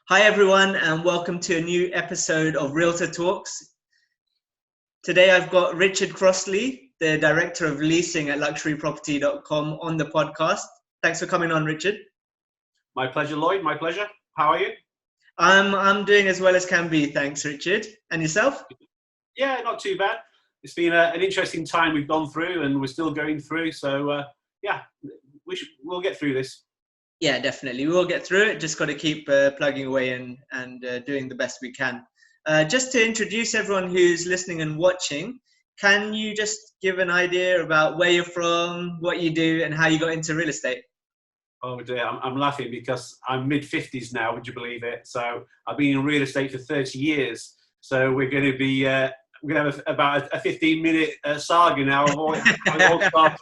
Hi everyone, and welcome to a new episode of Realtor Talks. Today I've got Richard Crossley, the Director of Leasing at luxuryproperty.com on the podcast. Thanks for coming on, Richard. My pleasure, Lloyd. My pleasure. How are you? I'm doing as well as can be, thanks, Richard. And yourself? Yeah, not too bad. It's been an interesting time we've gone through, and we're still going through. So yeah, we'll get through this. Yeah, definitely. We'll get through it. Just got to keep plugging away and doing the best we can. Just to introduce everyone who's listening and watching, can you just give an idea about where you're from, what you do, and how you got into real estate? Oh dear, I'm laughing because I'm mid-50s now, would you believe it? So I've been in real estate for 30 years. So we're going to be, we're going to have about a 15-minute saga now of all started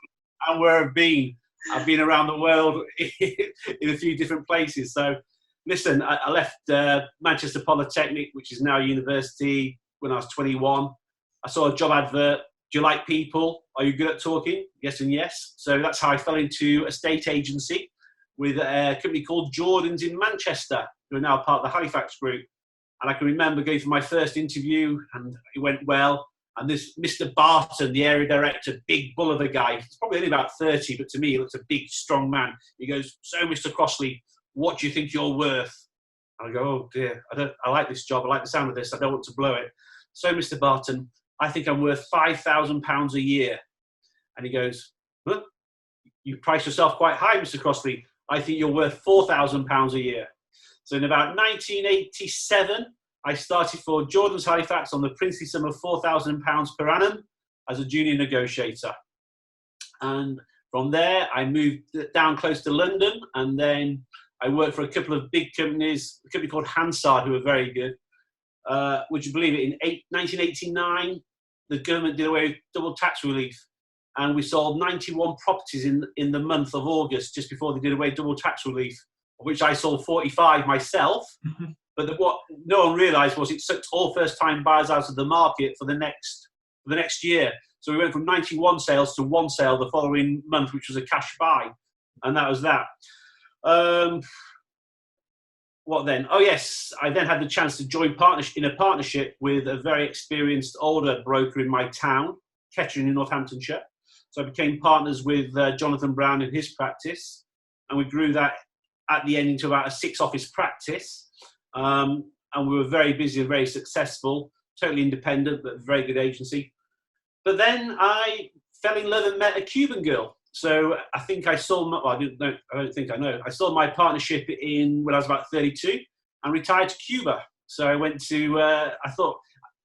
and where I've been. I've been around the world in a few different places. So listen, I left Manchester Polytechnic, which is now a university, when I was 21. I saw a job advert. Do you like people? Are you good at talking? Yes and yes. So that's how I fell into a estate agency with a company called Jordan's in Manchester, who are now part of the Halifax group. And I can remember going for my first interview, and it went well. And this Mr. Barton, the area director, big bull of a guy, he's probably only about 30, but to me, he looks a big, strong man. He goes, "So, Mr. Crossley, what do you think you're worth?" And I go, "Oh dear, I like this job. I like the sound of this. I don't want to blow it." "So, Mr. Barton, I think I'm worth £5,000 a year." And he goes, "Huh? You price yourself quite high, Mr. Crossley. I think you're worth £4,000 a year." So in about 1987, I started for Jordan's Halifax on the princely sum of £4,000 per annum as a junior negotiator. And from there, I moved down close to London, and then I worked for a couple of big companies, a company called Hansard, who were very good. Would you believe it, in 1989, the government did away with double tax relief, and we sold 91 properties in the month of August, just before they did away with double tax relief, of which I sold 45 myself. But what no one realised was it sucked all first-time buyers out of the market for the next year. So we went from 91 sales to one sale the following month, which was a cash buy, and that was that. What then? Oh yes, I then had the chance to join in a partnership with a very experienced older broker in my town, Kettering in Northamptonshire. So I became partners with Jonathan Brown in his practice, and we grew that at the end into about a 6-office practice. And we were very busy and very successful, totally independent, but very good agency. But then I fell in love and met a Cuban girl. So I think I sold I sold my partnership when I was about 32 and retired to Cuba. So I went to, I thought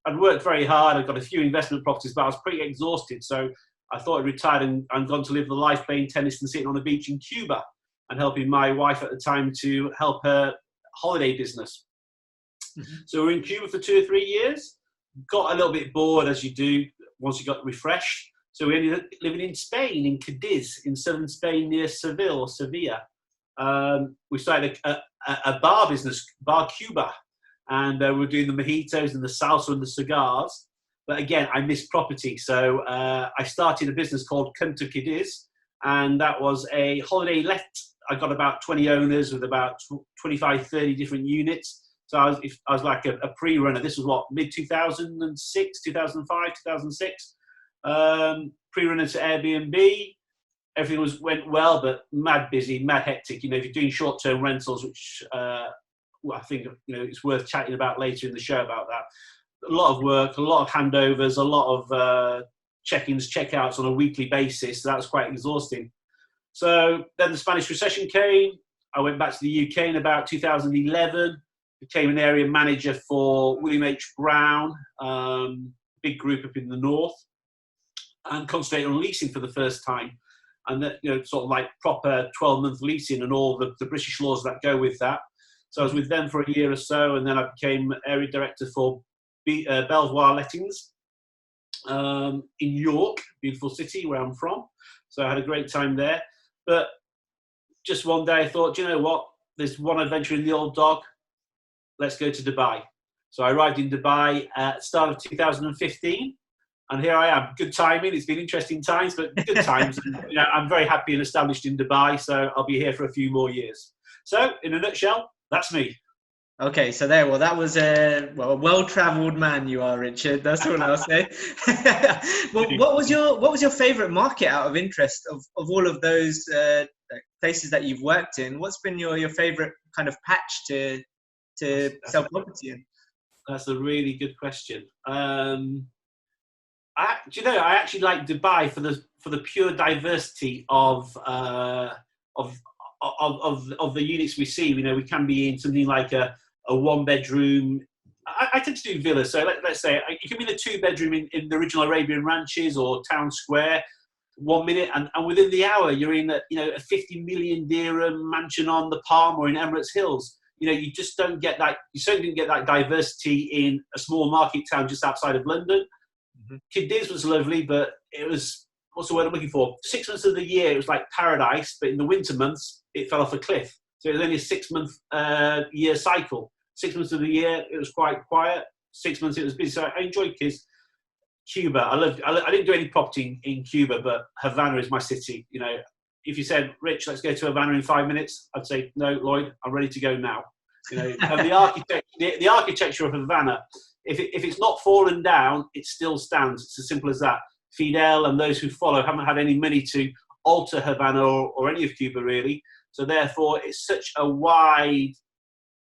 I'd worked very hard. I got a few investment properties, but I was pretty exhausted. So I thought I'd retired and gone to live the life playing tennis and sitting on a beach in Cuba and helping my wife at the time to help her holiday business. Mm-hmm. So we were in Cuba for 2 or 3 years, got a little bit bored, as you do once you got refreshed. So we ended up living in Spain, in Cadiz, in southern Spain near Sevilla. We started a bar business, Bar Cuba, and we were doing the mojitos and the salsa and the cigars. But again, I missed property. So I started a business called Come to Cadiz, and that was a holiday let. I got about 20 owners with about 25, 30 different units. So I was like a pre-runner. This was what, mid-2006, 2005, 2006. Pre-runner to Airbnb. Everything went well, but mad busy, mad hectic. You know, if you're doing short-term rentals, which I think, you know, it's worth chatting about later in the show about that. A lot of work, a lot of handovers, a lot of check-ins, check-outs on a weekly basis. So that was quite exhausting. So then the Spanish recession came. I went back to the UK in about 2011, became an area manager for William H. Brown, big group up in the north, and concentrated on leasing for the first time. And that, you know, sort of like proper 12-month leasing and all the British laws that go with that. So I was with them for a year or so, and then I became area director for Belvoir Lettings in York, beautiful city where I'm from. So I had a great time there. But just one day I thought, you know what? There's one adventure in the old dog. Let's go to Dubai. So I arrived in Dubai at the start of 2015. And here I am. Good timing. It's been interesting times, but good times. And, you know, I'm very happy and established in Dubai, so I'll be here for a few more years. So, in a nutshell, that's me. Okay, so there. Well, that was a well-traveled man you are, Richard. That's all I'll say. Well, what was your favorite market out of interest of all of those places that you've worked in? What's been your favorite kind of patch to sell property in? That's a really good question. Do you know, I actually like Dubai for the pure diversity of the units we see. You know, we can be in something like a one-bedroom. I tend to do villas, so let's say it can be the two-bedroom in the original Arabian ranches or town square. 1 minute, and within the hour, you're in a 50 million dirham mansion on the Palm or in Emirates Hills. You know, you just don't get that. You certainly didn't get that diversity in a small market town just outside of London. Cadiz was lovely, but it was, what's the word I'm looking for? 6 months of the year, it was like paradise, but in the winter months, it fell off a cliff. So it was only a 6-month year cycle. 6 months of the year, it was quite quiet. 6 months, it was busy. So I enjoyed Cuba. I didn't do any property in Cuba, but Havana is my city. You know, if you said, Rich, let's go to Havana in 5 minutes, I'd say, no, Lloyd, I'm ready to go now. You know, and the architecture of Havana, if it's not fallen down, it still stands. It's as simple as that. Fidel and those who follow haven't had any money to alter Havana or any of Cuba, really. So therefore, it's such a wide,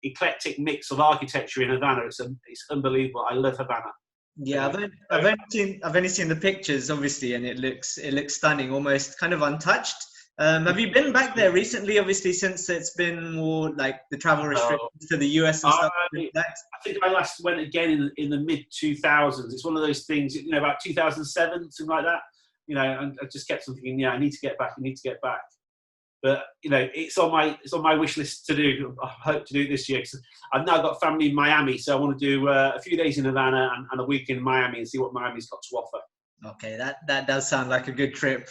eclectic mix of architecture in Havana. It's unbelievable. I love Havana. Yeah, I've only seen the pictures, obviously, and it looks stunning, almost kind of untouched. Have you been back there recently? Obviously, since it's been more like the travel restrictions to the US and stuff. I think I last went again in the mid 2000s. It's one of those things, you know, about 2007, something like that. You know, and I just kept thinking, yeah, I need to get back. But you know, it's on my wish list to do. I hope to do it this year because I've now got family in Miami, so I want to do a few days in Havana and a week in Miami and see what Miami's got to offer. Okay, that does sound like a good trip.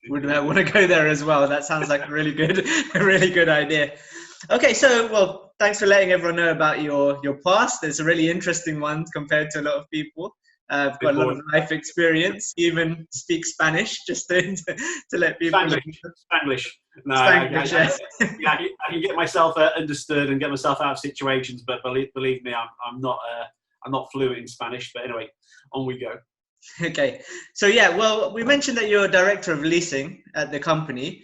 Would want to go there as well. That sounds like a really good idea. Okay, so well, thanks for letting everyone know about your past. It's a really interesting one compared to a lot of people. I've got a lot of life experience. You even speak Spanish, just to let people know. Spanglish. No, Spanglish, yes. I can get myself understood and get myself out of situations, but believe me, I'm not fluent in Spanish. But anyway, on we go. Okay, so yeah, well, we mentioned that you're a director of leasing at the company.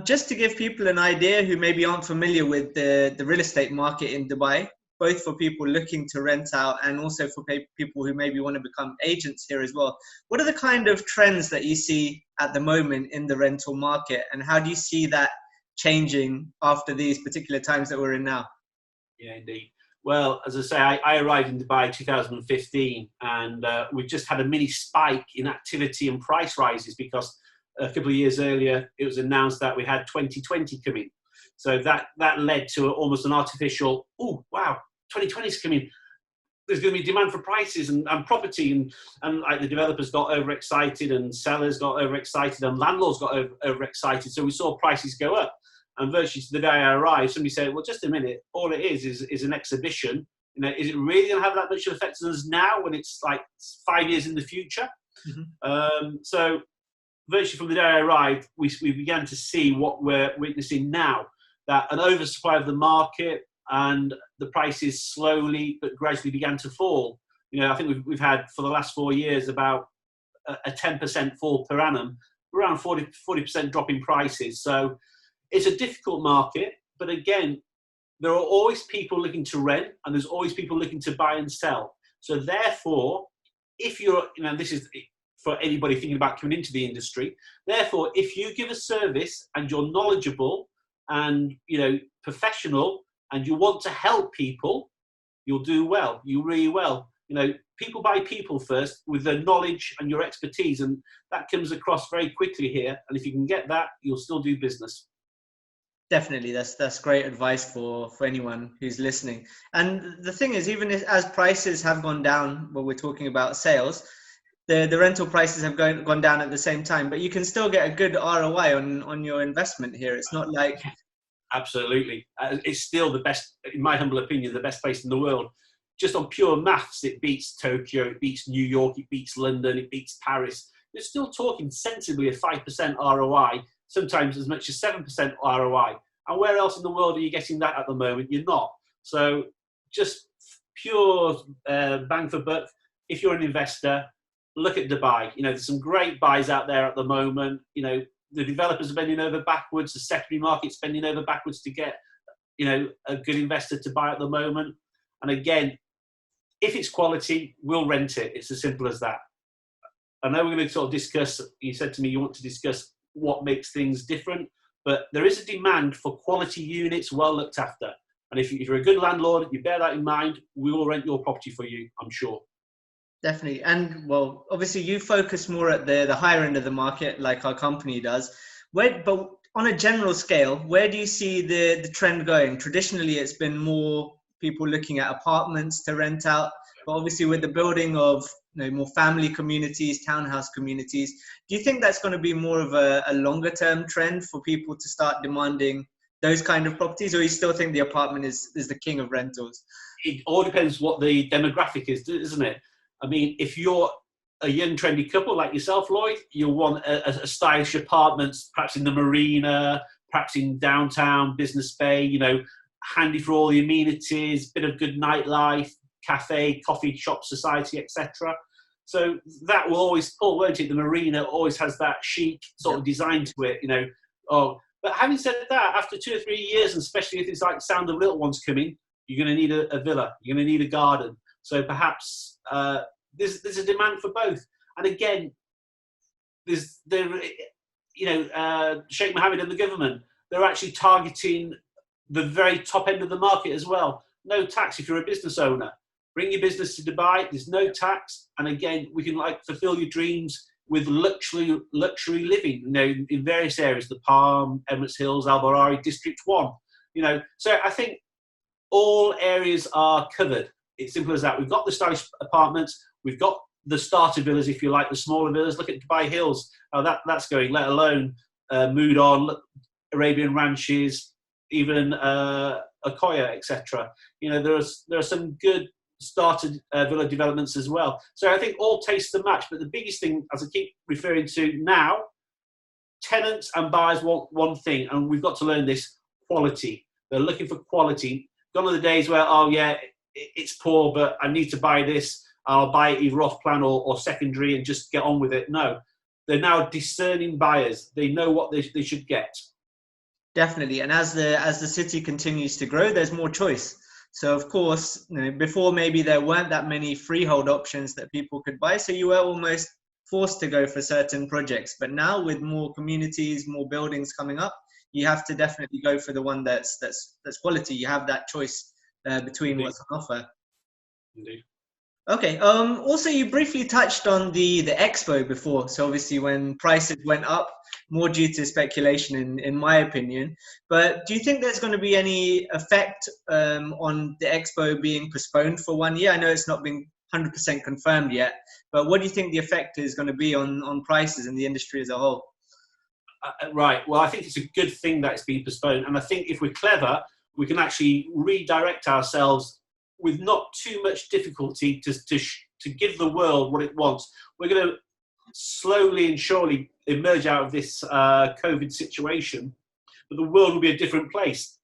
Just to give people an idea who maybe aren't familiar with the real estate market in Dubai, both for people looking to rent out and also for people who maybe want to become agents here as well. What are the kind of trends that you see at the moment in the rental market, and how do you see that changing after these particular times that we're in now? Yeah, indeed. Well, as I say, I arrived in Dubai in 2015, and we've just had a mini spike in activity and price rises because a couple of years earlier it was announced that we had 2020 coming. So that led to almost an artificial, oh, wow, 2020 is coming. There's going to be demand for prices and property, and like the developers got overexcited and sellers got overexcited and landlords got overexcited. So we saw prices go up. And virtually the day I arrived, somebody said, well, just a minute, all it is an exhibition. You know, is it really going to have that much effect on us now when it's like 5 years in the future? Mm-hmm. So virtually from the day I arrived, we began to see what we're witnessing now, that an oversupply of the market and the prices slowly but gradually began to fall. You know, I think we've had for the last 4 years about a 10% fall per annum, around 40% drop in prices. So it's a difficult market, but again, there are always people looking to rent and there's always people looking to buy and sell. So therefore, if you're, you know, this is for anybody thinking about coming into the industry, therefore, if you give a service and you're knowledgeable and, you know, professional and you want to help people, you'll do well, you really well. You know, people buy people first with their knowledge and your expertise, and that comes across very quickly here. And if you can get that, you'll still do business. Definitely, that's great advice for anyone who's listening. And the thing is, even as prices have gone down, when we're talking about sales, the rental prices have gone down at the same time, but you can still get a good ROI on your investment here. It's not like... Absolutely. It's still the best, in my humble opinion, the best place in the world. Just on pure maths, it beats Tokyo, it beats New York, it beats London, it beats Paris. You're still talking sensibly a 5% ROI, sometimes as much as 7% ROI. And where else in the world are you getting that at the moment? You're not. So just pure bang for buck. If you're an investor, look at Dubai. There's some great buys out there at the moment. The developers are bending over backwards. The secondary market's bending over backwards to get, a good investor to buy at the moment. And again, if it's quality, we'll rent it. It's as simple as that. I know we're going to sort of discuss, you said to me you want to discuss what makes things different, but there is a demand for quality units well looked after. And if you're a good landlord, you bear that in mind, we will rent your property for you, I'm sure. Definitely. And well, obviously you focus more at the higher end of the market, like our company does. But on a general scale, where do you see the trend going? Traditionally, it's been more people looking at apartments to rent out. But obviously with the building of more family communities, townhouse communities, do you think that's going to be more of a longer term trend for people to start demanding those kind of properties? Or you still think the apartment is the king of rentals? It all depends what the demographic is, isn't it? I mean, if you're a young, trendy couple like yourself, Lloyd, you'll want a stylish apartment, perhaps in the marina, perhaps in downtown Business Bay, handy for all the amenities, bit of good nightlife, cafe, coffee shop, society, etc. So that will always pull, won't it? The marina always has that chic sort of design to it, But having said that, after 2 or 3 years, and especially if it's like Sound of Little Ones coming, you're going to need a villa, you're going to need a garden. So perhaps there's a demand for both. And again, Sheikh Mohammed and the government, they're actually targeting the very top end of the market as well. No tax if you're a business owner. Bring your business to Dubai. There's no tax, and again, we can fulfill your dreams with luxury living. In various areas, the Palm, Emirates Hills, Al Barari, District 1. So I think all areas are covered. It's simple as that. We've got the stylish apartments. We've got the starter villas, if you like, the smaller villas. Look at Dubai Hills. How that's going. Let alone Mood On, Arabian Ranches, even Akoya, etc. There are some good started villa developments as well. So I think all tastes and match. But the biggest thing, as I keep referring to now, tenants and buyers want one thing, and we've got to learn this: quality. They're looking for quality. Gone are the days where, oh yeah, it's poor, but I need to buy this. I'll buy it either off plan or secondary and just get on with it. No, they're now discerning buyers. They know what they should get. Definitely. And as the city continues to grow, there's more choice. So of course, before maybe there weren't that many freehold options that people could buy. So you were almost forced to go for certain projects. But now with more communities, more buildings coming up, you have to definitely go for the one that's quality. You have that choice between Indeed. what's on offer. Indeed. Okay. Also, you briefly touched on the Expo before. So obviously, when prices went up, more due to speculation, in my opinion. But do you think there's going to be any effect on the Expo being postponed for 1 year? I know it's not been 100% confirmed yet, but what do you think the effect is going to be on prices in the industry as a whole? Right. Well, I think it's a good thing that it's been postponed, and I think if we're clever, we can actually redirect ourselves with not too much difficulty to give the world what it wants. We're going to slowly and surely emerge out of this COVID situation, but the world will be a different place.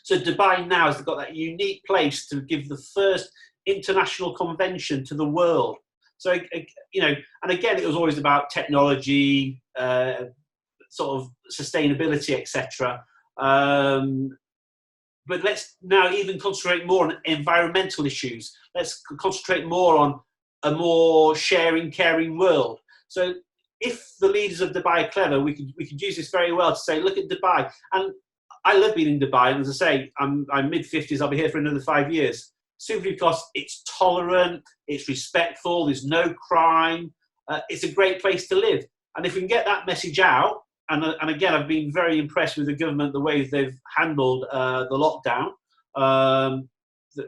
So Dubai now has got that unique place to give the first international convention to the world. So, and again, it was always about technology, sort of sustainability, etc. But let's now even concentrate more on environmental issues. Let's concentrate more on a more sharing, caring world. So if the leaders of Dubai are clever, we could use this very well to say, look at Dubai. And I love being in Dubai. And as I say, I'm mid-50s. I'll be here for another 5 years. Simply because it's tolerant, it's respectful, there's no crime. It's a great place to live. And if we can get that message out, and again, I've been very impressed with the government, the way they've handled the lockdown.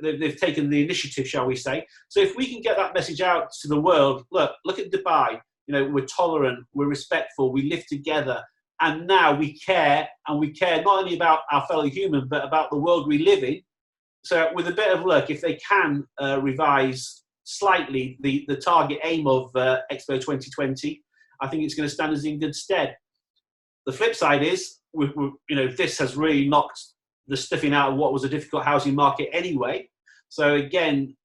They've taken the initiative, shall we say. So if we can get that message out to the world, look at Dubai. We're tolerant, we're respectful, we live together. And now we care, and we care not only about our fellow human, but about the world we live in. So with a bit of luck, if they can revise slightly the target aim of Expo 2020, I think it's going to stand us in good stead. The flip side is, this has really knocked the sniffing out of what was a difficult housing market anyway. So again,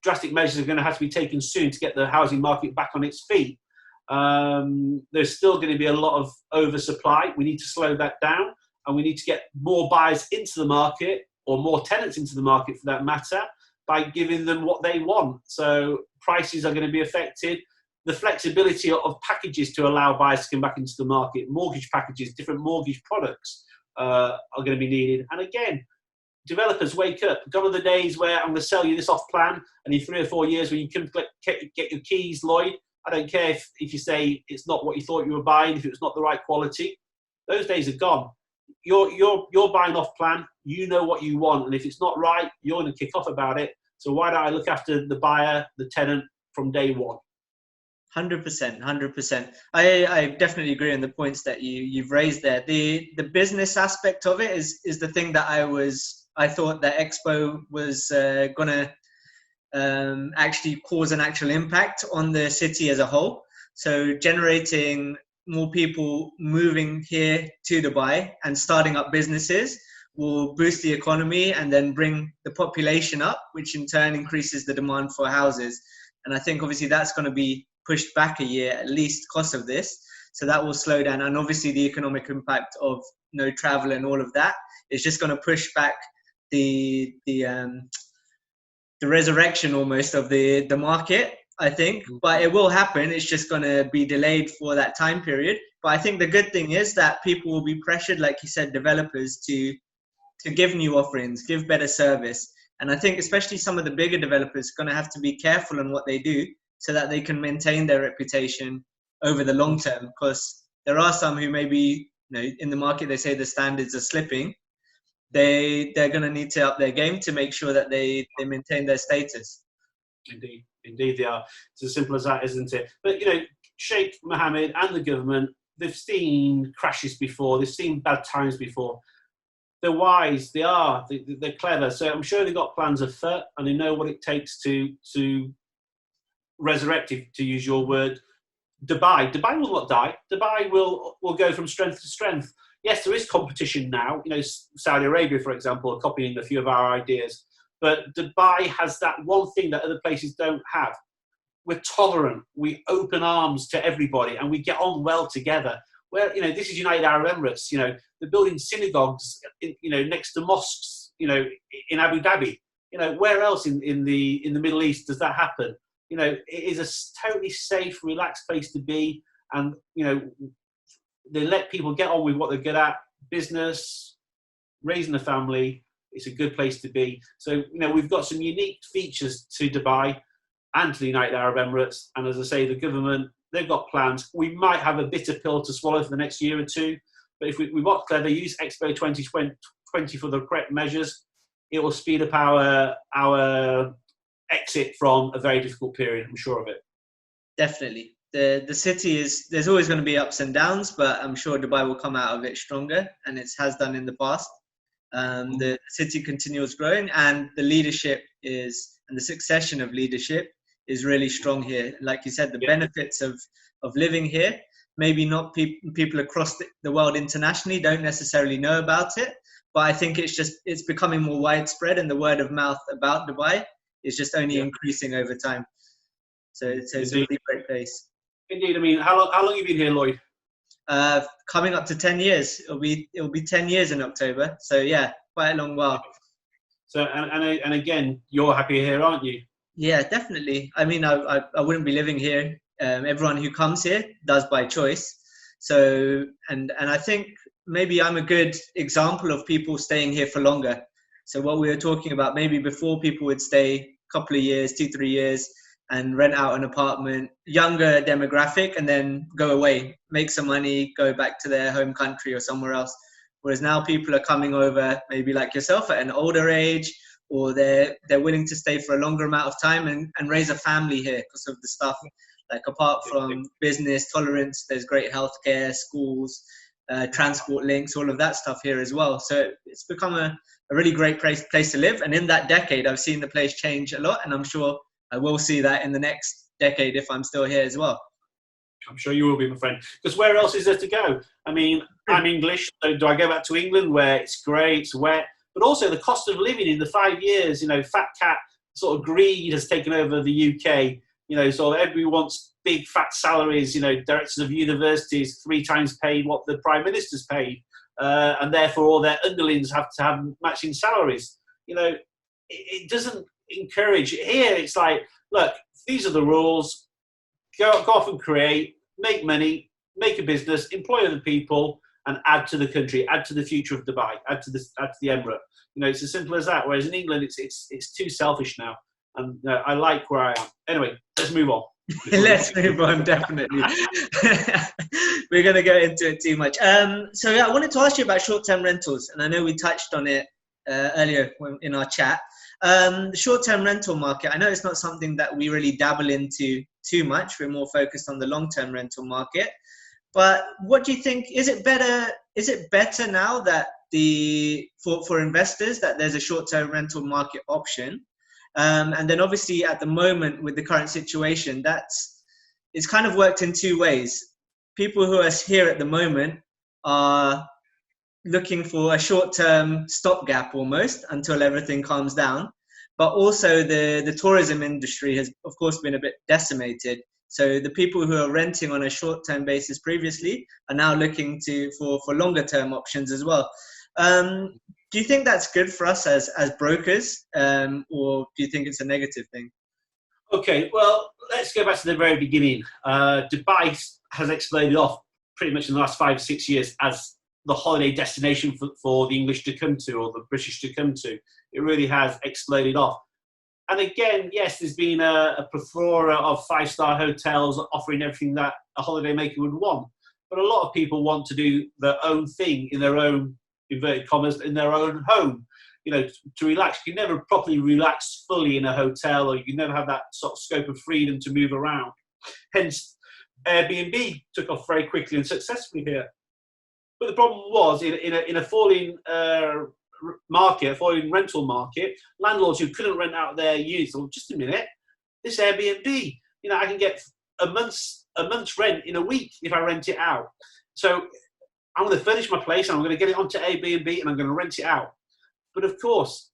drastic measures are going to have to be taken soon to get the housing market back on its feet. There's still going to be a lot of oversupply. We need to slow that down, and we need to get more buyers into the market, or more tenants into the market for that matter, by giving them what they want. So prices are going to be affected. The flexibility of packages to allow buyers to come back into the market, mortgage packages, different mortgage products are going to be needed. And again, developers, wake up. Gone are the days where I'm going to sell you this off plan, and in 3 or 4 years when you come get your keys, Lloyd, I don't care if you say it's not what you thought you were buying, if it was not the right quality. Those days are gone. You're buying off plan. You know what you want, and if it's not right, you're going to kick off about it. So why don't I look after the buyer, the tenant from day one? 100%, 100%. I definitely agree on the points that you've raised there. The business aspect of it is the thing that I thought that Expo was gonna actually cause an actual impact on the city as a whole. So generating more people moving here to Dubai and starting up businesses will boost the economy and then bring the population up, which in turn increases the demand for houses. And I think obviously that's going to be pushed back a year at least because of this. So that will slow down. And obviously the economic impact of no travel and all of that is just going to push back the resurrection almost of the market, I think. But it will happen. It's just going to be delayed for that time period. But I think the good thing is that people will be pressured, like you said, developers to give new offerings, give better service. And I think especially some of the bigger developers are going to have to be careful on what they do so that they can maintain their reputation over the long term. Because there are some who maybe, in the market, they say the standards are slipping. They're going to need to up their game to make sure that they maintain their status. Indeed they are. It's as simple as that, isn't it? But, Sheikh Mohammed and the government, they've seen crashes before. They've seen bad times before. They're wise. They're clever. So I'm sure they've got plans afoot, and they know what it takes to resurrect, to use your word, Dubai. Dubai will not die. Dubai will go from strength to strength. Yes, there is competition now. Saudi Arabia, for example, are copying a few of our ideas. But Dubai has that one thing that other places don't have. We're tolerant. We open arms to everybody, and we get on well together. Where, this is United Arab Emirates. They're building synagogues, next to mosques, in Abu Dhabi. Where else in the Middle East does that happen? It is a totally safe, relaxed place to be, and they let people get on with what they're good at: business, raising a family. It's a good place to be. So we've got some unique features to Dubai and to the United Arab Emirates. And as I say, the government, they've got plans. We might have a bitter pill to swallow for the next year or two, but if we work clever, use Expo 2020 for the correct measures, it will speed up our exit from a very difficult period. I'm sure of it. Definitely. The city there's always going to be ups and downs, but I'm sure Dubai will come out of it stronger, and it has done in the past. The city continues growing, and the leadership and the succession of leadership is really strong here. Like you said, the benefits of living here, maybe not people across the world internationally don't necessarily know about it, but I think it's becoming more widespread, and the word of mouth about Dubai is just only increasing over time. So it's a really great place. Indeed. I mean, how long have you been here, Lloyd? Coming up to 10 years. It'll be 10 years in October. So yeah, quite a long while. So and again, you're happy here, aren't you? Yeah, definitely. I mean, I wouldn't be living here. Everyone who comes here does by choice. So and I think maybe I'm a good example of people staying here for longer. So what we were talking about, maybe before people would stay a couple of years, 2-3 years, and rent out an apartment, younger demographic, and then go away, make some money, go back to their home country or somewhere else. Whereas now people are coming over, maybe like yourself, at an older age, or they're willing to stay for a longer amount of time and raise a family here because of the stuff. Like apart from business, tolerance, there's great healthcare, schools, transport links, all of that stuff here as well. So it's become a really great place to live. And in that decade, I've seen the place change a lot, and I'm sure I will see that in the next decade if I'm still here as well. I'm sure you will be, my friend. Because where else is there to go? I mean, I'm English, so do I go back to England where it's grey, it's wet, but also the cost of living in the 5 years, fat cat sort of greed has taken over the UK, so everybody wants big fat salaries, directors of universities 3 times paid what the Prime Minister's paid, and therefore all their underlings have to have matching salaries. It doesn't encourage. Here it's like, look, these are the rules, go off and create, make money, make a business, employ other people, and add to the country, add to the future of Dubai, add to the Emirate. It's as simple as that. Whereas in England, it's too selfish now, and I like where I am. Anyway, let's move on. Let's move on, definitely. We're going to go into it too much. So yeah, I wanted to ask you about short-term rentals, and I know we touched on it earlier in our chat. The short-term rental market, I know it's not something that we really dabble into too much. We're more focused on the long-term rental market. But what do you think? Is it better now that for investors that there's a short-term rental market option? And then obviously at the moment with the current situation, it's kind of worked in 2 ways. People who are here at the moment are looking for a short-term stopgap almost until everything calms down. But also the tourism industry has, of course, been a bit decimated. So the people who are renting on a short-term basis previously are now looking for longer-term options as well. Do you think that's good for us as brokers, or do you think it's a negative thing? Okay, well, let's go back to the very beginning. Dubai has exploded off pretty much in the last 5 or 6 years as the holiday destination for the English to come to, or the British to come to. It really has exploded off. And again, yes, there's been a plethora of 5-star hotels offering everything that a holidaymaker would want. But a lot of people want to do their own thing in their own, inverted commas, in their own home, to relax. You can never properly relax fully in a hotel, or you can never have that sort of scope of freedom to move around. Hence, Airbnb took off very quickly and successfully here. But the problem was, in a falling market, a falling rental market, landlords who couldn't rent out their units thought, just a minute, this Airbnb, I can get a month's rent in a week if I rent it out. So I'm going to furnish my place, and I'm going to get it onto Airbnb, and I'm going to rent it out. But of course,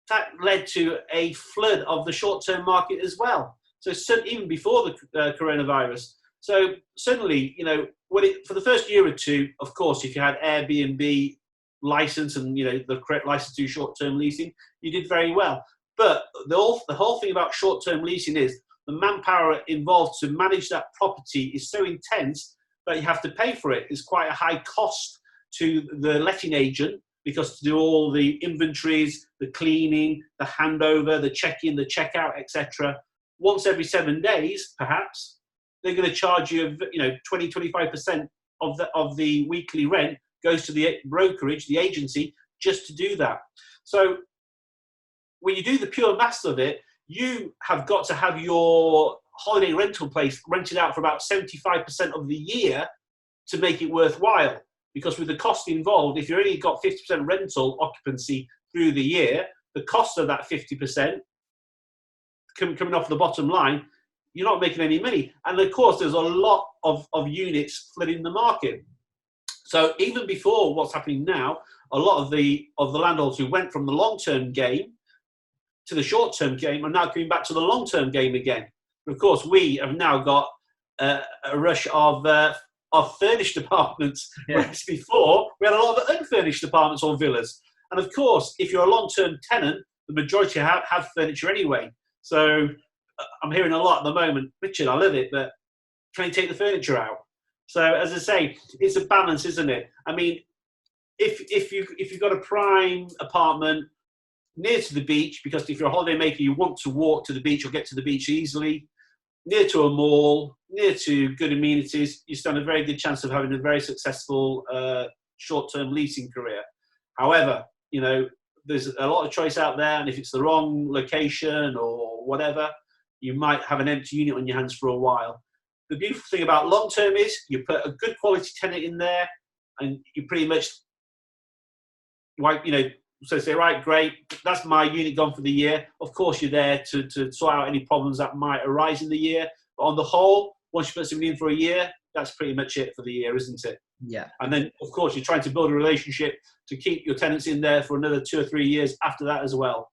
that led to a flood of the short-term market as well. So even before the coronavirus. So suddenly, for the first year or 2, of course, if you had Airbnb license and the correct license to do short-term leasing, you did very well. But the whole thing about short-term leasing is the manpower involved to manage that property is so intense that you have to pay for it. It's quite a high cost to the letting agent, because to do all the inventories, the cleaning, the handover, the check-in, the check-out, etc., once every 7 days, perhaps, they're going to charge you, 20-25% of the weekly rent goes to the brokerage, the agency, just to do that. So when you do the pure maths of it, you have got to have your holiday rental place rented out for about 75% of the year to make it worthwhile. Because with the cost involved, if you only got 50% rental occupancy through the year, the cost of that 50% coming off the bottom line, you're not making any money. And of course, there's a lot of units flooding the market. So even before what's happening now, a lot of the landlords who went from the long-term game to the short-term game are now coming back to the long-term game again. Of course, we have now got a rush of furnished apartments, whereas before we had a lot of unfurnished apartments or villas. And of course, if you're a long-term tenant, the majority have furniture anyway. So I'm hearing a lot at the moment, Richard, I love it, but can you take the furniture out? So as I say, it's a balance, isn't it? I mean, if you've got a prime apartment near to the beach, because if you're a holidaymaker, you want to walk to the beach or get to the beach easily, near to a mall, near to good amenities, you stand a very good chance of having a very successful short-term leasing career. However, there's a lot of choice out there, and if it's the wrong location or whatever, you might have an empty unit on your hands for a while. The beautiful thing about long-term is you put a good quality tenant in there, and you pretty much, so say, right, great, that's my unit gone for the year. Of course, you're there to sort out any problems that might arise in the year. But on the whole, once you put something in for a year, that's pretty much it for the year, isn't it? Yeah. And then, of course, you're trying to build a relationship to keep your tenants in there for another 2 or 3 years after that as well.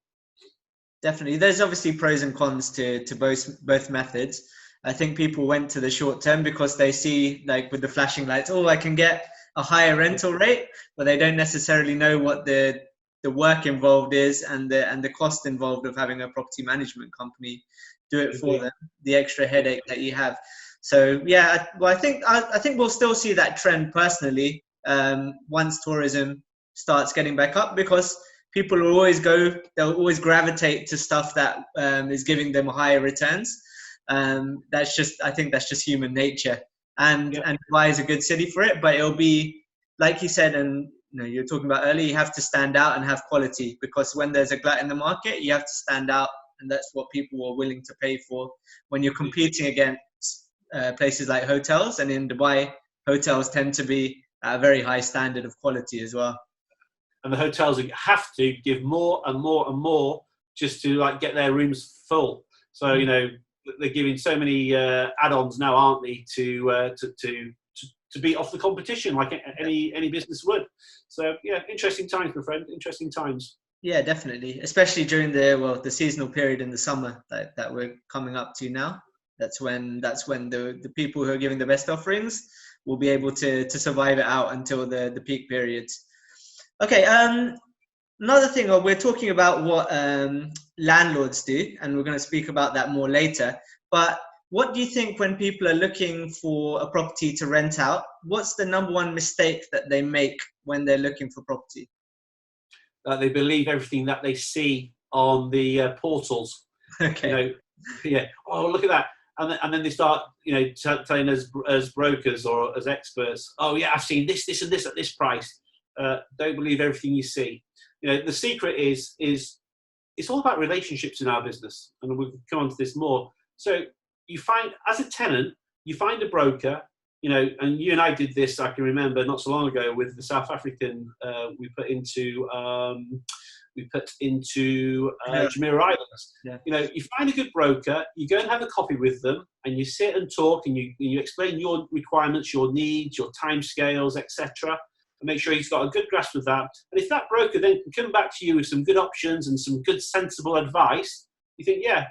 Definitely. There's obviously pros and cons to both methods. I think people went to the short term because they see, like with the flashing lights, oh, I can get a higher rental rate, but they don't necessarily know what the work involved is and the cost involved of having a property management company do it for them, the extra headache that you have. So yeah, well, I think we'll still see that trend personally once tourism starts getting back up, because people will they'll always gravitate to stuff that is giving them higher returns. I think that's just human nature, and Dubai is a good city for it, but it'll be, like you said, and you're talking about earlier, you have to stand out and have quality, because when there's a glut in the market, you have to stand out, and that's what people are willing to pay for when you're competing against places like hotels. And in Dubai, hotels tend to be at a very high standard of quality as well. And the hotels have to give more and more and more just to like get their rooms full. So they're giving so many add-ons now, aren't they, to beat off the competition like any business would. So yeah, interesting times, my friend. Interesting times. Yeah, definitely, especially during the seasonal period in the summer that we're coming up to now. That's when the people who are giving the best offerings will be able to survive it out until the peak periods. Okay, another thing, we're talking about what landlords do, and we're going to speak about that more later. But what do you think when people are looking for a property to rent out? What's the number one mistake that they make when they're looking for property? They believe everything that they see on the portals. Okay. Oh, look at that. And then they start, telling us as brokers or as experts, oh yeah, I've seen this, and this at this price. Don't believe everything you see. The secret is it's all about relationships in our business, and we'll come on to this more. So you find, as a tenant, you find a broker, and you and I did this, I can remember not so long ago with the South African we put into Jumeirah Islands. Yeah. You find a good broker, you go and have a coffee with them, and you sit and talk, and you explain your requirements, your needs, your timescales, etc. And make sure he's got a good grasp of that. And if that broker then can come back to you with some good options and some good sensible advice, you think, yeah,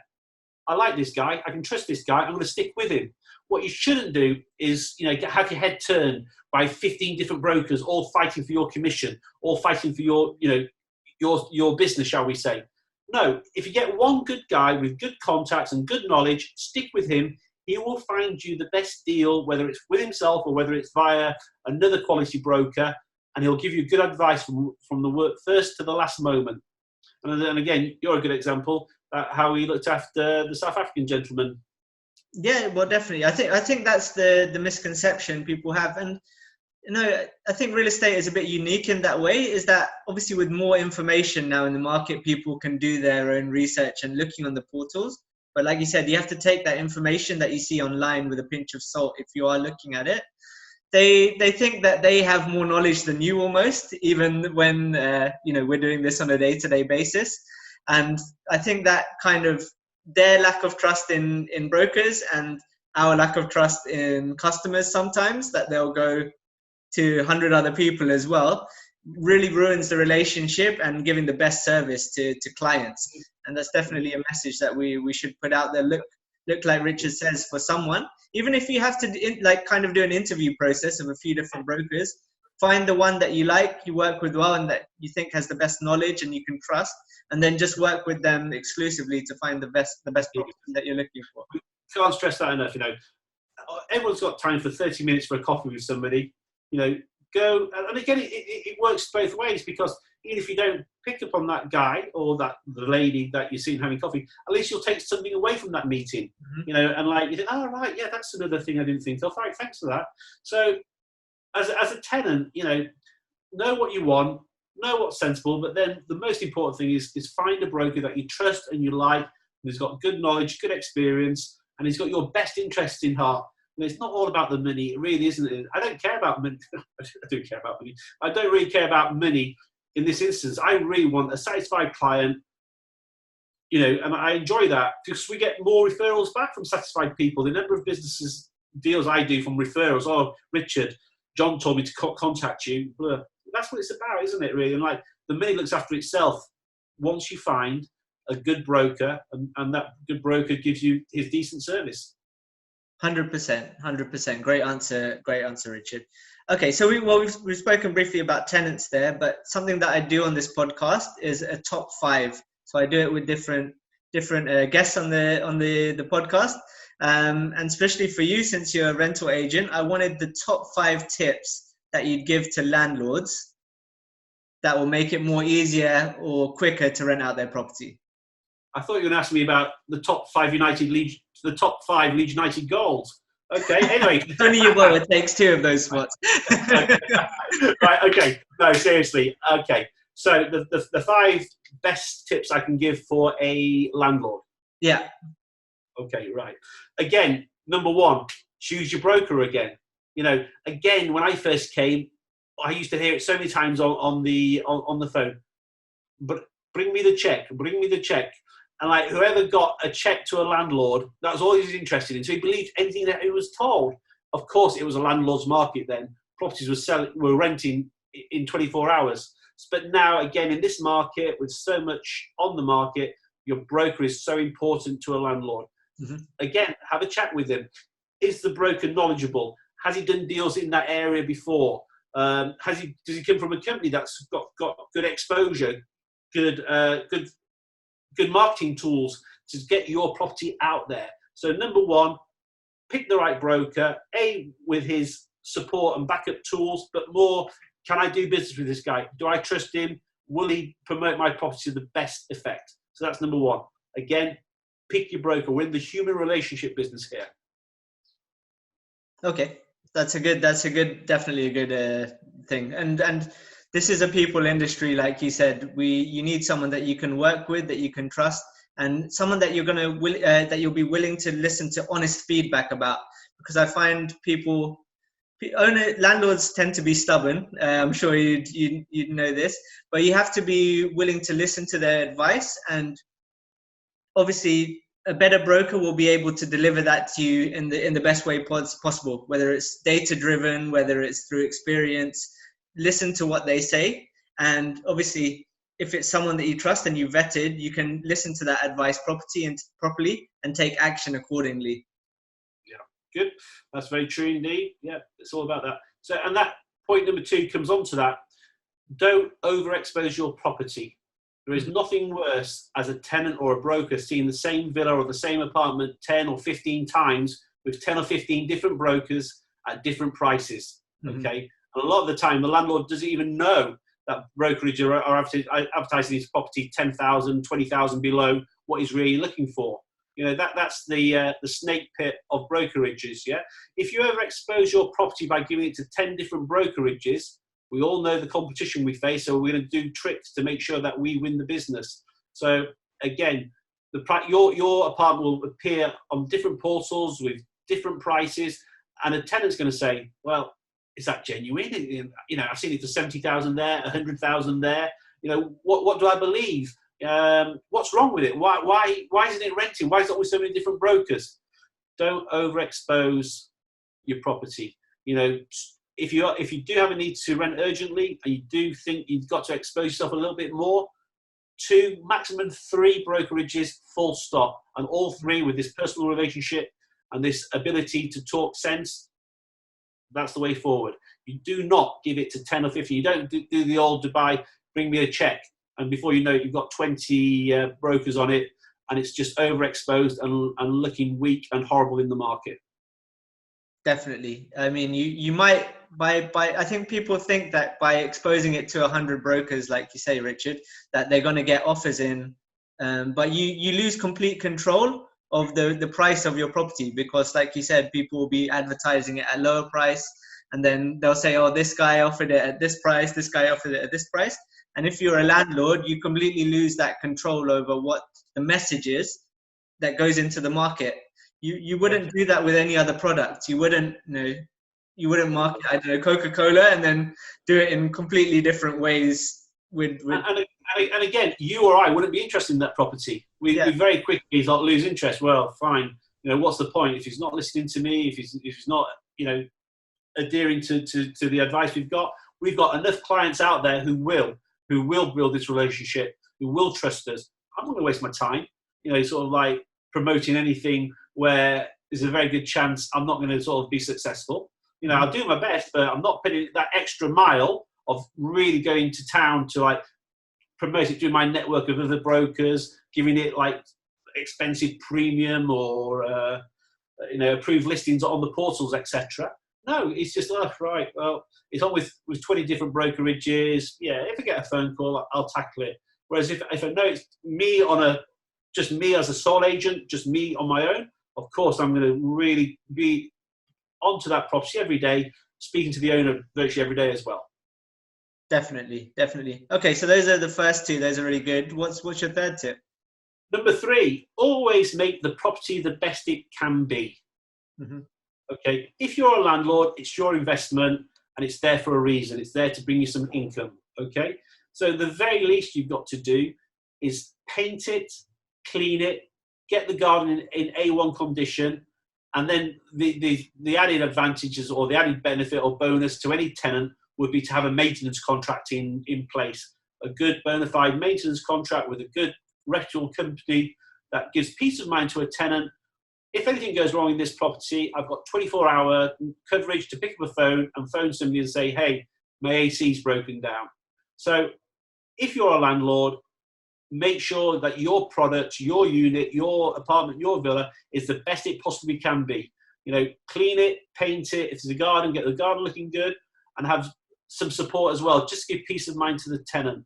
I like this guy, I can trust this guy, I'm going to stick with him. What you shouldn't do is, have your head turned by 15 different brokers, all fighting for your commission, all fighting for your business, shall we say. No, if you get one good guy with good contacts and good knowledge, stick with him. He will find you the best deal, whether it's with himself or whether it's via another quality broker, and he'll give you good advice from the first to the last moment. And again, you're a good example how he looked after the South African gentleman. Yeah, well, definitely. I think that's the misconception people have, and I think real estate is a bit unique in that way. Is that obviously with more information now in the market, people can do their own research and looking on the portals. But like you said, you have to take that information that you see online with a pinch of salt if you are looking at it. They think that they have more knowledge than you almost, even when we're doing this on a day-to-day basis. And I think that kind of their lack of trust in brokers and our lack of trust in customers sometimes, that they'll go to 100 other people as well, really ruins the relationship and giving the best service to clients. And that's definitely a message that we should put out there. Look like Richard says, for someone, even if you have to kind of do an interview process of a few different brokers, find the one that you like, you work with well, and that you think has the best knowledge and you can trust, and then just work with them exclusively to find the best property that you're looking for. Can't stress that enough. Everyone's got time for 30 minutes for a coffee with somebody. Go, and again, it works both ways, because even if you don't pick up on that guy or the lady that you're seeing having coffee, at least you'll take something away from that meeting. Mm-hmm. And you think, oh right, yeah, that's another thing I didn't think of. Right, thanks for that. So as a tenant, know what you want, know what's sensible, but then the most important thing is find a broker that you trust and you like, who's got good knowledge, good experience, and he's got your best interests in heart. It's not all about the money. It really isn't. I don't care about money. I do care about money. I don't really care about money in this instance. I really want a satisfied client, and I enjoy that because we get more referrals back from satisfied people. The number of businesses deals I do from referrals. Oh, Richard, John told me to contact you. Blah. That's what it's about, isn't it, really? And like, the money looks after itself once you find a good broker, and that good broker gives you his decent service. 100%. Great answer, Richard. Okay, so we've spoken briefly about tenants there, but something that I do on this podcast is a top 5. So I do it with different guests on the podcast, and especially for you, since you're a rental agent, I wanted the top 5 tips that you'd give to landlords that will make it more easier or quicker to rent out their property. I thought you were going to ask me about the top 5 Leeds United goals. Okay, anyway. Only it takes 2 of those spots. Right, okay. No, seriously. Okay. So the 5 best tips I can give for a landlord. Yeah. Okay, right. Again, number 1, choose your broker again. You know, again, when I first came, I used to hear it so many times on the phone. But bring me the check. And like, whoever got a check to a landlord, that was all he was interested in. So he believed anything that he was told. Of course, it was a landlord's market then. Properties were renting in 24 hours. But now, again, in this market, with so much on the market, your broker is so important to a landlord. Mm-hmm. Again, have a chat with him. Is the broker knowledgeable? Has he done deals in that area before? Does he come from a company that's got good exposure, good marketing tools to get your property out there? So number 1, pick the right broker, with his support and backup tools, but more, can I do business with this guy? Do I trust him? Will he promote my property to the best effect? So that's number 1. Again, pick your broker. We're in the human relationship business here. Okay, definitely a good thing. And this is a people industry, like you said. You need someone that you can work with, that you can trust, and someone that that you'll be willing to listen to honest feedback about. Because I find landlords tend to be stubborn. I'm sure you'd know this, but you have to be willing to listen to their advice, and obviously a better broker will be able to deliver that to you in the best way possible, whether it's data driven, whether it's through experience. Listen to what they say, and obviously if it's someone that you trust and you vetted, you can listen to that advice properly and take action accordingly. Yeah, good. That's very true indeed. Yeah, it's all about that. So, and that point number 2 comes on to that. Don't overexpose your property. There is nothing worse as a tenant or a broker seeing the same villa or the same apartment 10 or 15 times with 10 or 15 different brokers at different prices. Mm-hmm. Okay. And a lot of the time, the landlord doesn't even know that brokerage are advertising his property 10,000, 20,000 below what he's really looking for. You know, that's the snake pit of brokerages. Yeah. If you overexpose your property by giving it to 10 different brokerages, we all know the competition we face, so we're going to do tricks to make sure that we win the business. So again, your apartment will appear on different portals with different prices, and a tenant's going to say, "Well, is that genuine? You know, I've seen it for 70,000 there, 100,000 there. You know, what do I believe? What's wrong with it? Why isn't it renting? Why is it with so many different brokers?" Don't overexpose your property. You know, if you do have a need to rent urgently and you do think you've got to expose yourself a little bit more, 2, maximum 3 brokerages, full stop, and all 3 with this personal relationship and this ability to talk sense. That's the way forward. You do not give it to 10 or 15. You don't do the old Dubai, bring me a check, and before you know it, you've got 20 brokers on it, and it's just overexposed and looking weak and horrible in the market. Definitely. I mean, you might I think people think that by exposing it to 100 brokers, like you say, Richard, that they're going to get offers in, but you lose complete control of the price of your property, because like you said, people will be advertising it at lower price, and then they'll say, oh, this guy offered it at this price, this guy offered it at this price. And if you're a landlord, you completely lose that control over what the message is that goes into the market. You wouldn't do that with any other product. You wouldn't market, I don't know, Coca-Cola and then do it in completely different ways. And again, you or I wouldn't be interested in that property. We very quickly lose interest. Well, fine. You know, what's the point if he's not listening to me? If he's not, you know, adhering to the advice we've got. We've got enough clients out there who will build this relationship, who will trust us. I'm not going to waste my time, sort of like promoting anything where there's a very good chance I'm not going to sort of be successful. I'll do my best, but I'm not putting that extra mile of really going to town to like promote it through my network of other brokers, giving it like expensive premium or approved listings on the portals, etc. No, it's just right. Well, it's on with 20 different brokerages. Yeah, if I get a phone call, I'll tackle it. Whereas if I know it's me just me as a sole agent, just me on my own, of course I'm going to really be onto that property every day, speaking to the owner virtually every day as well. Definitely. Okay, so those are the first two. Those are really good. What's your third tip? Number 3, always make the property the best it can be. Mm-hmm. Okay, if you're a landlord, it's your investment and it's there for a reason. It's there to bring you some income. Okay, so the very least you've got to do is paint it, clean it, get the garden in A1 condition, and then the added advantages or the added benefit or bonus to any tenant would be to have a maintenance contract in place. A good bona fide maintenance contract with a good reputable company that gives peace of mind to a tenant. If anything goes wrong in this property, I've got 24-hour coverage to pick up a phone and phone somebody and say, hey, my AC's broken down. So if you're a landlord, make sure that your product, your unit, your apartment, your villa is the best it possibly can be. Clean it, paint it. If there's a garden, get the garden looking good and have some support as well. Just give peace of mind to the tenant.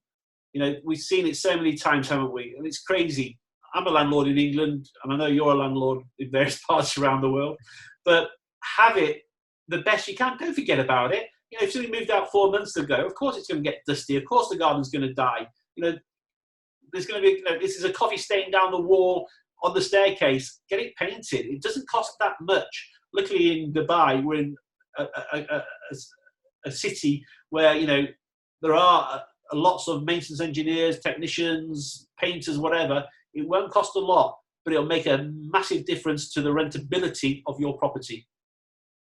We've seen it so many times, haven't we? And it's crazy. I'm a landlord in England, and I know you're a landlord in various parts around the world, but have it the best you can. Don't forget about it. If somebody moved out 4 months ago, of course it's going to get dusty. Of course the garden's going to die. There's going to be, this is a coffee stain down the wall on the staircase. Get it painted. It doesn't cost that much. Luckily in Dubai, we're in a city where, there are lots of maintenance engineers, technicians, painters, whatever. It won't cost a lot, but it'll make a massive difference to the rentability of your property.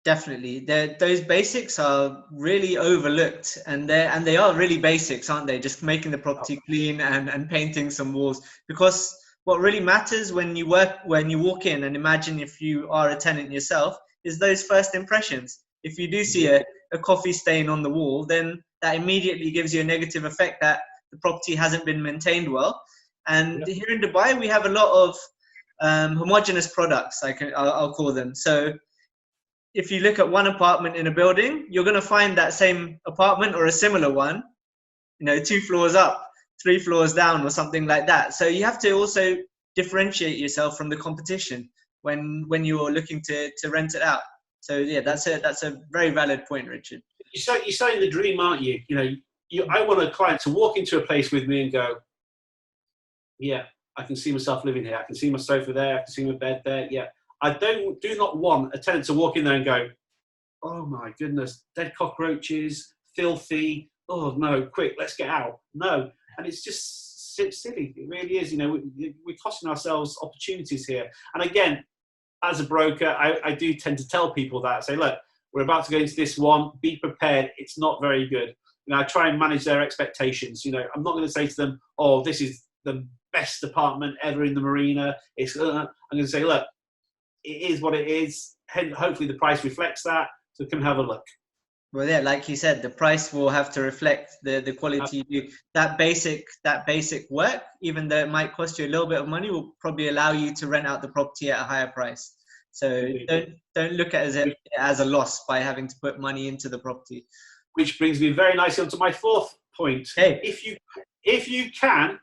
Definitely. Those basics are really overlooked, and they are really basics, aren't they? Just making the property clean and painting some walls. Because what really matters when you walk in, and imagine if you are a tenant yourself, is those first impressions. If you do see a coffee stain on the wall, then that immediately gives you a negative effect that the property hasn't been maintained well. And here in Dubai, we have a lot of homogeneous products, I'll call them. So if you look at one apartment in a building, you're going to find that same apartment or a similar one, 2 floors up, 3 floors down, or something like that. So you have to also differentiate yourself from the competition when you're looking to rent it out. So yeah, that's a very valid point, Richard. You're selling the dream, aren't you? I want a client to walk into a place with me and go, yeah, I can see myself living here. I can see my sofa there. I can see my bed there. Yeah. I do not want a tenant to walk in there and go, oh my goodness, dead cockroaches, filthy. Oh no, quick, let's get out. No. And it's just silly. It really is. We're costing ourselves opportunities here. And again, as a broker, I do tend to tell people that. Say, look, we're about to go into this one. Be prepared. It's not very good. I try and manage their expectations. I'm not going to say to them, oh, this is the best apartment ever in the marina. I'm going to say, look, it is what it is. Hopefully the price reflects that. So come have a look. Well, yeah, like you said, the price will have to reflect the quality you do. That basic work, even though it might cost you a little bit of money, will probably allow you to rent out the property at a higher price. So don't look at it as a loss by having to put money into the property. Which brings me very nicely onto my 4th point. Hey. If you can,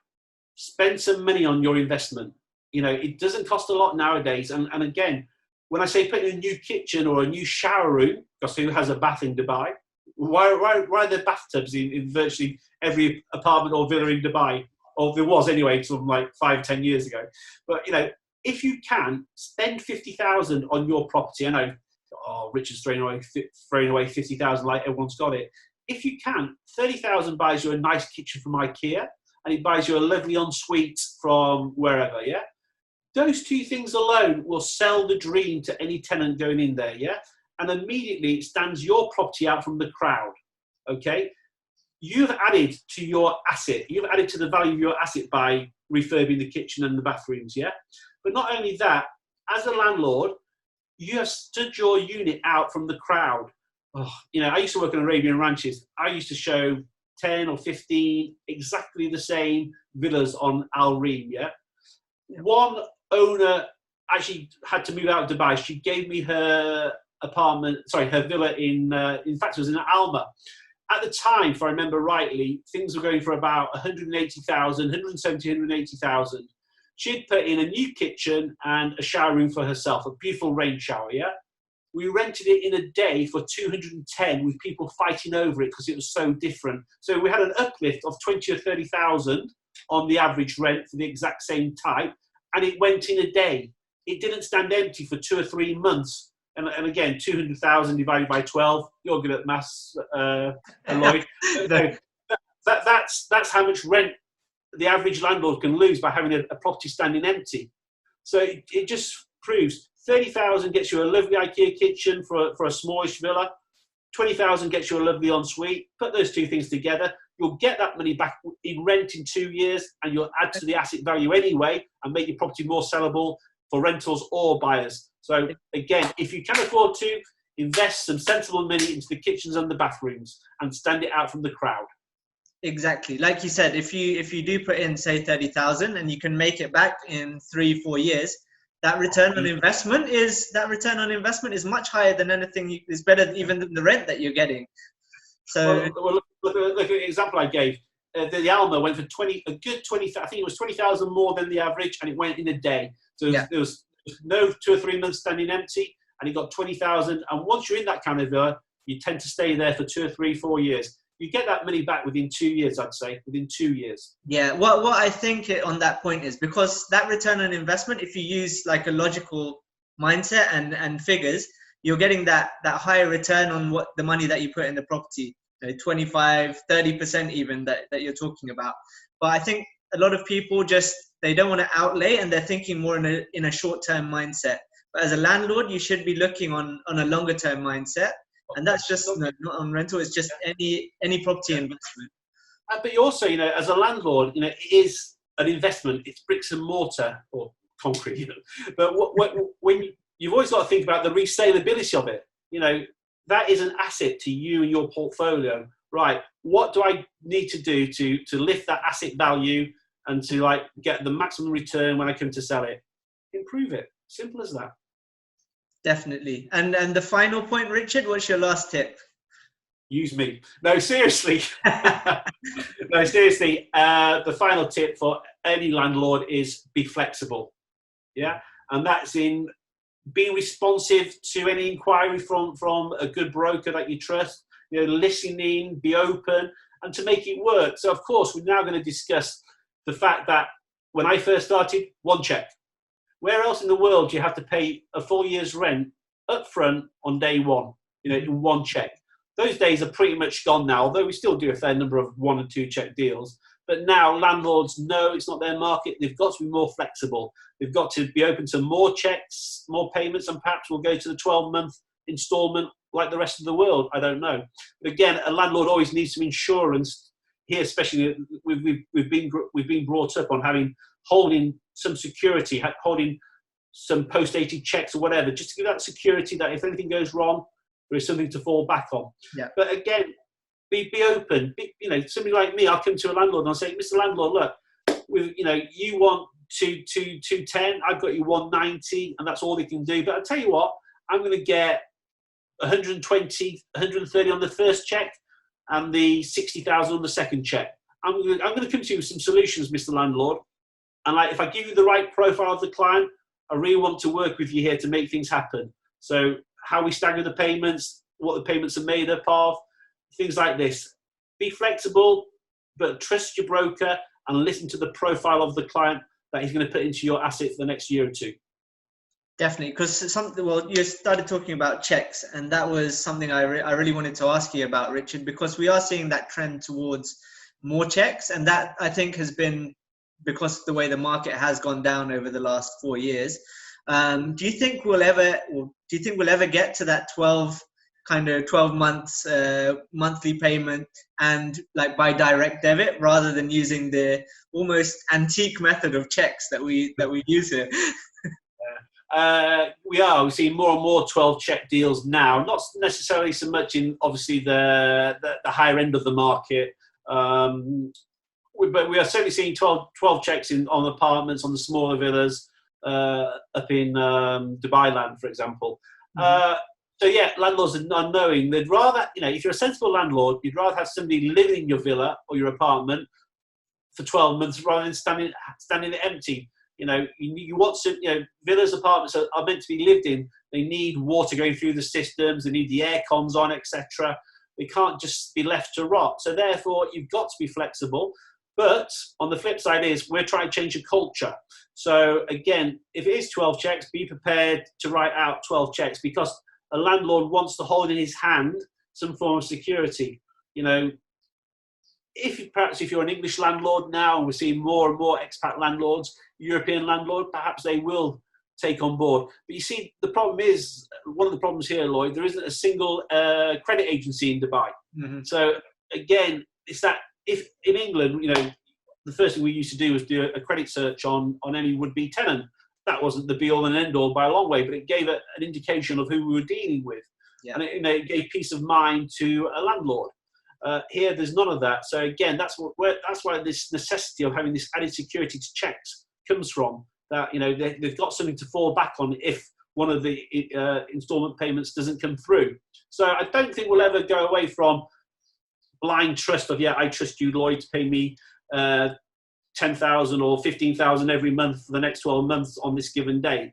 spend some money on your investment. It doesn't cost a lot nowadays. And again, when I say put in a new kitchen or a new shower room, because who has a bath in Dubai? Why are there bathtubs in virtually every apartment or villa in Dubai? Or there was anyway, from like 5-10 years ago. But, if you can, spend 50,000 on your property. I know, Richard's throwing away 50,000 like everyone's got it. If you can, 30,000 buys you a nice kitchen from IKEA, and it buys you a lovely ensuite from wherever, yeah? Those 2 things alone will sell the dream to any tenant going in there, yeah? and immediately it stands your property out from the crowd. Okay, you've added to your asset. You've added to the value of your asset by refurbing the kitchen and the bathrooms. Yeah, but not only that, as a landlord, you have stood your unit out from the crowd. Oh, you know, I used to work on Arabian ranches. I used to show 10 or 15 exactly the same villas on Al Reem. Yeah, one owner actually had to move out of Dubai. She gave me her her villa in fact, it was in Alma. At the time, if I remember rightly, things were going for about 180,000, 170, 180,000. She'd put in a new kitchen and a shower room for herself, a beautiful rain shower, yeah? We rented it in a day for 210 with people fighting over it because it was so different. So we had an uplift of 20 or 30,000 on the average rent for the exact same type, and it went in a day. It didn't stand empty for 2 or 3 months. And again, 200,000 divided by 12. You're good at maths, Lloyd. That's how much rent the average landlord can lose by having a property standing empty. So it just proves 30,000 gets you a lovely IKEA kitchen for a smallish villa. 20,000 gets you a lovely ensuite. Put those two things together. You'll get that money back in rent in 2 years, and you'll add to the asset value anyway and make your property more sellable for rentals or buyers. So again, if you can afford to, invest some sensible money into the kitchens and the bathrooms and stand it out from the crowd. Exactly. Like you said, if you do put in, say, 30,000 and you can make it back in 3-4 years, that return on investment is much higher than anything. It's better even than the rent that you're getting. So look at the example I gave. The Alma went for a good 20. I think it was 20,000 more than the average, and it went in a day. So there was no 2 or 3 months standing empty, and he got 20,000. And once you're in that kind of villa, you tend to stay there for 2 or 3, 4 years. You get that money back within 2 years, I'd say, within 2 years. Yeah, what I think on that point is, because that return on investment, if you use like a logical mindset and figures, you're getting that higher return on what the money that you put in the property, 25, 30% even that you're talking about. But I think a lot of people they don't want to outlay, and they're thinking more in a short-term mindset. But as a landlord, you should be looking on a longer-term mindset. And that's just not on rental, it's just any property investment. But you also, as a landlord, it is an investment. It's bricks and mortar or concrete, But when you've always got to think about the resaleability of it. That is an asset to you and your portfolio. Right, what do I need to do to lift that asset value and to get the maximum return when I come to sell it? Improve it. Simple as that. Definitely. And the final point, Richard, what's your last tip? Use me. No, seriously. The final tip for any landlord is be flexible. Yeah, and that's in being responsive to any inquiry from a good broker that you trust. Listening, be open, and to make it work. So, of course, we're now going to discuss the fact that when I first started, 1 check. Where else in the world do you have to pay a full year's rent up front on day one, in 1 check? Those days are pretty much gone now, although we still do a fair number of 1 and 2 check deals. But now landlords know it's not their market. They've got to be more flexible. They've got to be open to more checks, more payments, and perhaps we'll go to the 12-month instalment like the rest of the world. I don't know. But again, a landlord always needs some insurance. Here, especially, we've been brought up on holding some security, holding some post-dated checks or whatever, just to give that security that if anything goes wrong, there is something to fall back on. Yeah. But again, be open. Somebody like me, I'll come to a landlord and I'll say, Mr. Landlord, look, you want 210, I've got you 190, and that's all they can do. But I'll tell you what, I'm going to get 120, 130 on the first check and the 60,000 on the second check. I'm going to come to you with some solutions, Mr. Landlord. And if I give you the right profile of the client, I really want to work with you here to make things happen. So how we stagger the payments, what the payments are made up of, things like this. Be flexible, but trust your broker and listen to the profile of the client that he's going to put into your asset for the next year or two. Definitely, because you started talking about checks, and that was something I really wanted to ask you about, Richard, because we are seeing that trend towards more checks, and that I think has been because of the way the market has gone down over the last 4 years. Do you think we'll ever get to that 12 months monthly payment, and like by direct debit, rather than using the almost antique method of checks that we use here? We're seeing more and more 12 check deals now, not necessarily so much in obviously the higher end of the market, but we are certainly seeing 12 checks on apartments, on the smaller villas up in Dubai land, for example. So yeah, landlords are knowing they'd rather, if you're a sensible landlord, you'd rather have somebody living in your villa or your apartment for 12 months rather than standing it empty. You want some, villas, apartments are meant to be lived in. They need water going through the systems. They need the air cons on, etc. They can't just be left to rot. So therefore, you've got to be flexible. But on the flip side is we're trying to change the culture. So again, if it is 12 checks, be prepared to write out 12 checks, because a landlord wants to hold in his hand some form of security. If you're an English landlord now, and we're seeing more and more expat landlords, European landlord, perhaps they will take on board. But you see, the problem is, one of the problems here, Lloyd, there isn't a single credit agency in Dubai. So again, it's that if in England, the first thing we used to do was do a credit search on any would-be tenant. That wasn't the be-all and end-all by a long way, but it gave an indication of who we were dealing with. And it gave peace of mind to a landlord. Here, there's none of that. So again, that's why this necessity of having this added security to checks comes from. That they've got something to fall back on if one of the instalment payments doesn't come through. So I don't think we'll ever go away from blind trust of, I trust you, Lloyd, to pay me 10,000 or 15,000 every month for the next 12 months on this given day.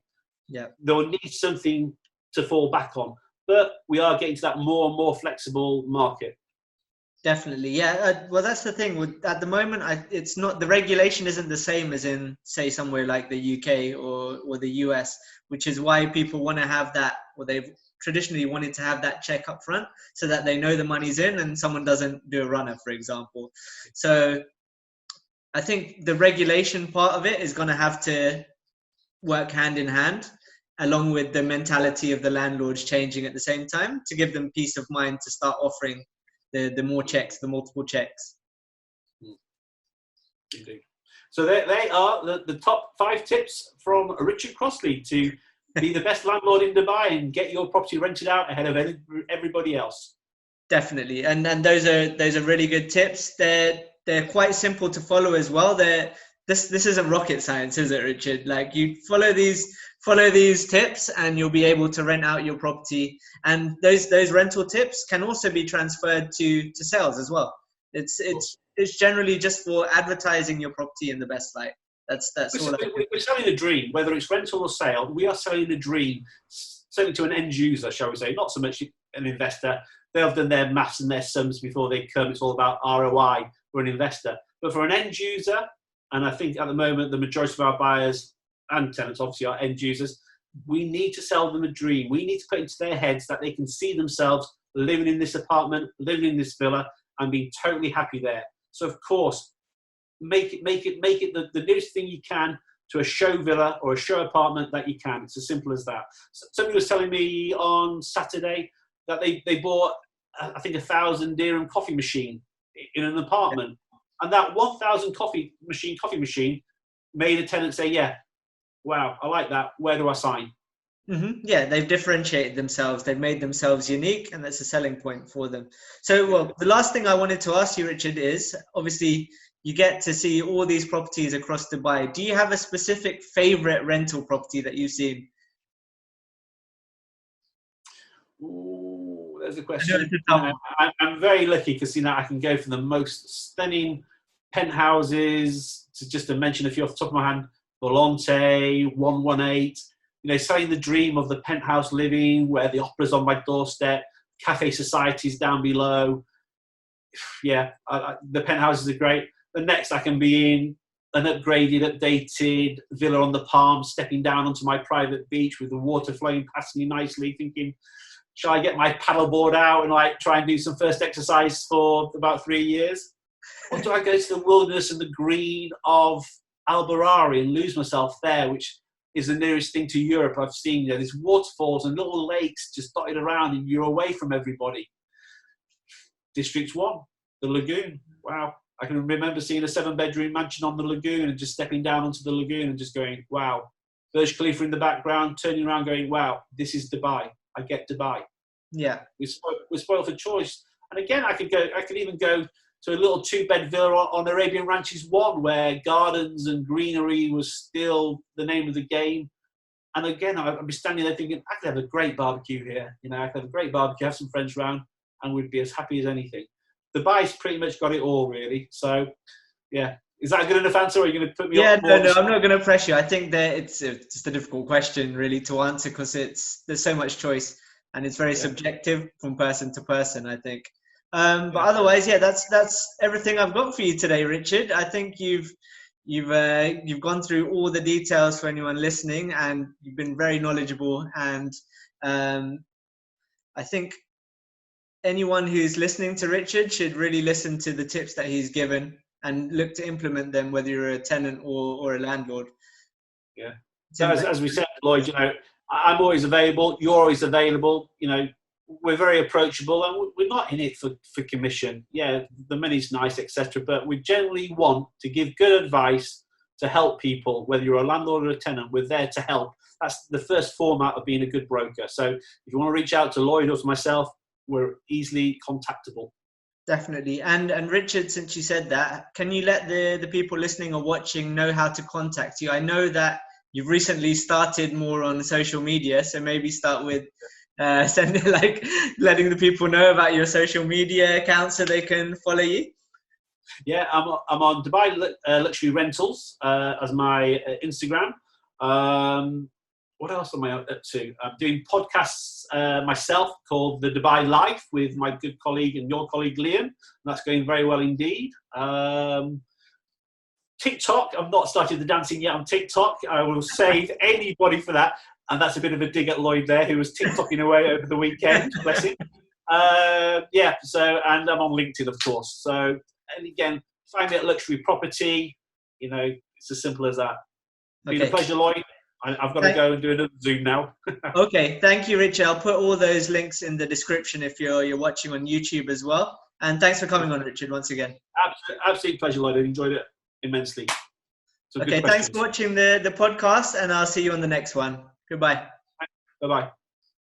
They'll need something to fall back on. But we are getting to that more and more flexible market. Definitely, well, that's the thing. At the moment, it's not, the regulation isn't the same as in, say, somewhere like the UK or the US, which is why people want to have that, or they've traditionally wanted to have that check up front, so that they know the money's in and someone doesn't do a runner, for example. So I think the regulation part of it is going to have to work hand in hand, along with the mentality of the landlords changing at the same time, to give them peace of mind to start offering the more checks, the multiple checks. Indeed. So they are the top 5 tips from Richard Crossley to be the best landlord in Dubai and get your property rented out ahead of everybody else. Definitely, and those are really good tips. They're quite simple to follow as well. This isn't rocket science, is it, Richard? Like, you follow these tips and you'll be able to rent out your property. And those rental tips can also be transferred to sales as well. It's generally just for advertising your property in the best light. That's all. We're selling a dream, whether it's rental or sale. We are selling a dream, selling to an end user, shall we say, not so much an investor. They've done their maths and their sums before they come. It's all about ROI for an investor. But for an end user, and I think at the moment the majority of our buyers and tenants obviously are end users, we need to sell them a dream. We need to put into their heads that they can see themselves living in this apartment, living in this villa, and being totally happy there. So of course, make it the nearest thing you can to a show villa or a show apartment that you can. It's as simple as that. Somebody was telling me on Saturday that they bought, I think, 1,000 dirham coffee machine in an apartment. And that 1,000 coffee machine made a tenant say, yeah, wow, I like that. Where do I sign? Yeah, they've differentiated themselves. They've made themselves unique, and that's a selling point for them. So, well, the last thing I wanted to ask you, Richard, is obviously you get to see all these properties across Dubai. Do you have a specific favorite rental property that you've seen? Ooh, there's a question. I'm very lucky because I can go for the most stunning penthouses, to mention a few off the top of my hand. Volante, 118, selling the dream of the penthouse living where the opera's on my doorstep, cafe societies down below. Yeah, the penthouses are great. The next I can be in an upgraded, updated villa on the Palm, stepping down onto my private beach with the water flowing past me nicely, thinking, shall I get my paddleboard out and try and do some first exercise for about 3 years? Or do I go to the wilderness and the green of Al Barari and lose myself there, which is the nearest thing to Europe I've seen. There's waterfalls and little lakes just dotted around, and you're away from everybody. District 1, the lagoon. Wow. I can remember seeing a 7-bedroom mansion on the lagoon and just stepping down onto the lagoon and just going, wow. Burj Khalifa in the background, turning around going, wow, this is Dubai. I get Dubai. Yeah. We're spoiled for choice. And again, I could even go to a little 2-bed villa on Arabian Ranches 1, where gardens and greenery was still the name of the game. And again, I'd be standing there thinking, I could have a great barbecue here. I could have a great barbecue, have some friends around, and we'd be as happy as anything. Dubai's pretty much got it all, really. So, yeah. Is that a good enough answer, or are you going to put me on? No, I'm not going to press you. I think that it's just a difficult question, really, to answer, because there's so much choice, and it's very subjective from person to person, I think. But otherwise, that's everything I've got for you today, Richard. I think you've gone through all the details for anyone listening, and you've been very knowledgeable. And I think anyone who's listening to Richard should really listen to the tips that he's given and look to implement them, whether you're a tenant or a landlord. Yeah. So as we said, Lloyd, I'm always available. You're always available. We're very approachable, and we're not in it for commission. Yeah, the money's nice, etc. But we generally want to give good advice to help people, whether you're a landlord or a tenant. We're there to help. That's the first format of being a good broker. So if you want to reach out to Lloyd or to myself, we're easily contactable. Definitely. And Richard, since you said that, can you let the people listening or watching know how to contact you? I know that you've recently started more on social media, so maybe start with letting the people know about your social media accounts so they can follow you. Yeah, I'm on Dubai Luxury Rentals as my Instagram. What else am I up to? I'm doing podcasts myself called The Dubai Life with my good colleague and your colleague Liam. That's going very well indeed. TikTok, I've not started the dancing yet on TikTok. I will save anybody for that. And that's a bit of a dig at Lloyd there, who was TikToking away over the weekend. Bless him. And I'm on LinkedIn, of course. So, and again, find me at Luxury Property. It's as simple as that. Been a pleasure, Lloyd. I've got to go and do another Zoom now. Okay, thank you, Richard. I'll put all those links in the description if you're watching on YouTube as well. And thanks for coming on, Richard, once again. Absolute pleasure, Lloyd. I enjoyed it immensely. Okay, thanks for watching the podcast, and I'll see you on the next one. Goodbye. Bye-bye.